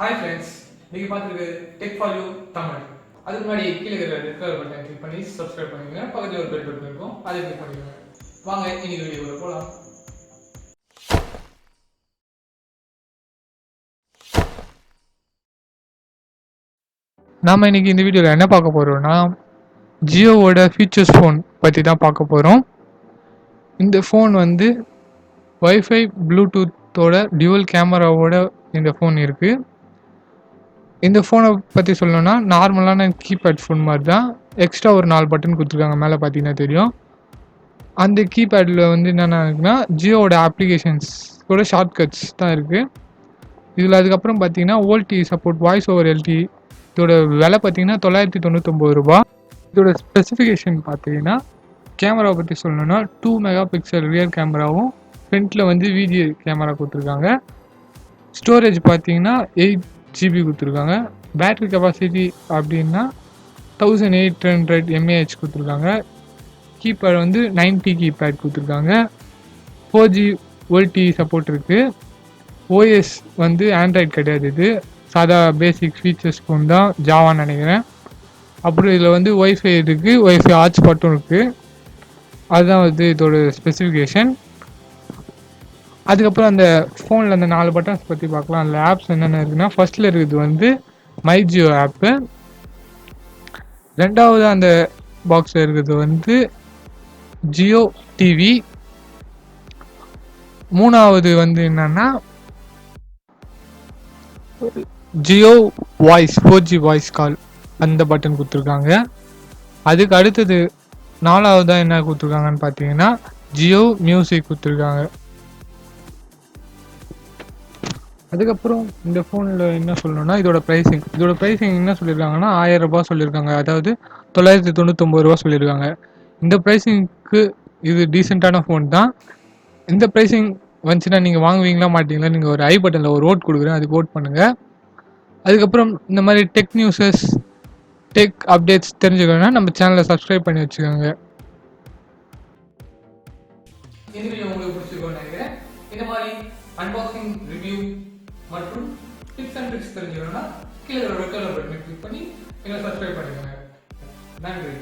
Hi friends, நீங்கள் பார்த்துருக்கு tech for you Tamil. அதுக்கு முன்னாடி கீழே இருக்கிற ரெட் கலர் பட்டன் கிளிக் பண்ணி சப்ஸ்கிரைப் பண்ணிடுங்க. பக்கத்தில் ஒரு பெல் பட்டன் இருக்கும், அதை கிளிக் பண்ணிடுங்க. வாங்க இன்னைக்கு வீடியோக்குள்ள போகலாம். நாம் இன்னைக்கு இந்த வீடியோவில் என்ன பார்க்க போகிறோம்னா, ஜியோவோட ஃபீச்சர்ஸ் ஃபோன் பற்றி தான் பார்க்க போகிறோம். இந்த ஃபோன் வந்து வைஃபை ப்ளூடூத்தோட டியூவல் கேமராவோட இந்த ஃபோன் இருக்குது. இந்த ஃபோனை பற்றி சொல்லணும்னா நார்மலான கீபேட் ஃபோன் மாதிரி தான். எக்ஸ்ட்ரா ஒரு 4 பட்டன் கொடுத்துருக்காங்க, மேலே பார்த்தீங்கன்னா தெரியும். அந்த கீபேடில் வந்து என்னென்ன இருக்குன்னா ஜியோவோட அப்ளிகேஷன்ஸோட ஷார்ட்கட்ஸ் தான் இருக்குது இதில். அதுக்கப்புறம் பார்த்தீங்கன்னா ஓல்டி சப்போர்ட், வாய்ஸ் ஓவர் எல்டி. இதோட விலை பார்த்தீங்கன்னா 999 ரூபா. இதோட ஸ்பெசிஃபிகேஷன் பார்த்தீங்கன்னா கேமராவை பற்றி சொல்லணும்னா 2 மெகா பிக்சல் ரியர் கேமராவும் ஃப்ரண்ட்டில் வந்து வீடியோ கேமரா கொடுத்துருக்காங்க. ஸ்டோரேஜ் பார்த்தீங்கன்னா 8 GB கொடுத்துருக்காங்க. பேட்ரி கெப்பாசிட்டி அப்படின்னா 1800 mAh கொடுத்துருக்காங்க. கீபேட் வந்து 90 கீபேட் கொடுத்துருக்காங்க. 4G ஓல்டி சப்போர்ட் இருக்குது. ஓஎஸ் வந்து ஆண்ட்ராய்டு கிடையாது, இது சாதா பேசிக் ஃபீச்சர்ஸ் ஃபோன் தான், ஜாவான்னு நினைக்கிறேன். அப்புறம் இதில் வந்து ஒய்ஃபை இருக்குது, ஒய்ஃபை ஹாட்ஸ்பாட்டும் இருக்குது. அதுதான் வந்து இதோட ஸ்பெசிஃபிகேஷன். அதுக்கப்புறம் அந்த ஃபோனில் அந்த 4 பட்டன்ஸ் பற்றி பார்க்கலாம். அதில் ஆப்ஸ் என்னென்ன இருக்குன்னா, ஃபர்ஸ்ட்டில் இருக்குது வந்து மை ஜியோ ஆப்பு. ரெண்டாவது அந்த பாக்ஸில் இருக்கிறது வந்து ஜியோ டிவி. மூணாவது வந்து என்னன்னா Jio voice, 4G voice call, அந்த பட்டன் கொடுத்துருக்காங்க. அதுக்கு அடுத்தது நாலாவதாக என்ன கொடுத்துருக்காங்கன்னு பார்த்தீங்கன்னா ஜியோ மியூசிக் கொடுத்துருக்காங்க. அதுக்கப்புறம் இந்த ஃபோனில் என்ன சொல்லணும்னா இதோட ப்ரைஸிங் என்ன சொல்லியிருக்காங்கன்னா 1000 ரூபா சொல்லியிருக்காங்க, அதாவது 999 ரூபா சொல்லியிருக்காங்க. இந்த ப்ரைஸிங்க்கு இது டீசெண்டான ஃபோன் தான். இந்த ப்ரைஸிங் வந்துச்சுன்னா நீங்கள் வாங்குவீங்களா மாட்டீங்களா? நீங்கள் ஒரு ஐ பட்டனில் ஒரு ஓட் கொடுக்குறேன், அதுக்கு ஓட் பண்ணுங்கள். அதுக்கப்புறம் இந்த மாதிரி டெக் நியூஸஸ், டெக் அப்டேட்ஸ் தெரிஞ்சுக்கணும்னா நம்ம சேனலை சப்ஸ்கிரைப் பண்ணி வச்சுக்கோங்க. இந்த வீடியோ உங்களுக்கு பிடிச்சிருக்கோன்னு நினைக்கிறேன். இந்த மாதிரி அன்பாக்சிங், ரிவ்யூ மற்றும் டிப்ஸ் அண்ட் ட்ரிக்ஸ் தெரிஞ்சுக்கணும்னா கீழே ரெட் கலர் பட்டனை கிளிக் பண்ணி எங்களை சப்ஸ்கிரைப் பண்ணிக்கோங்க. நன்றி.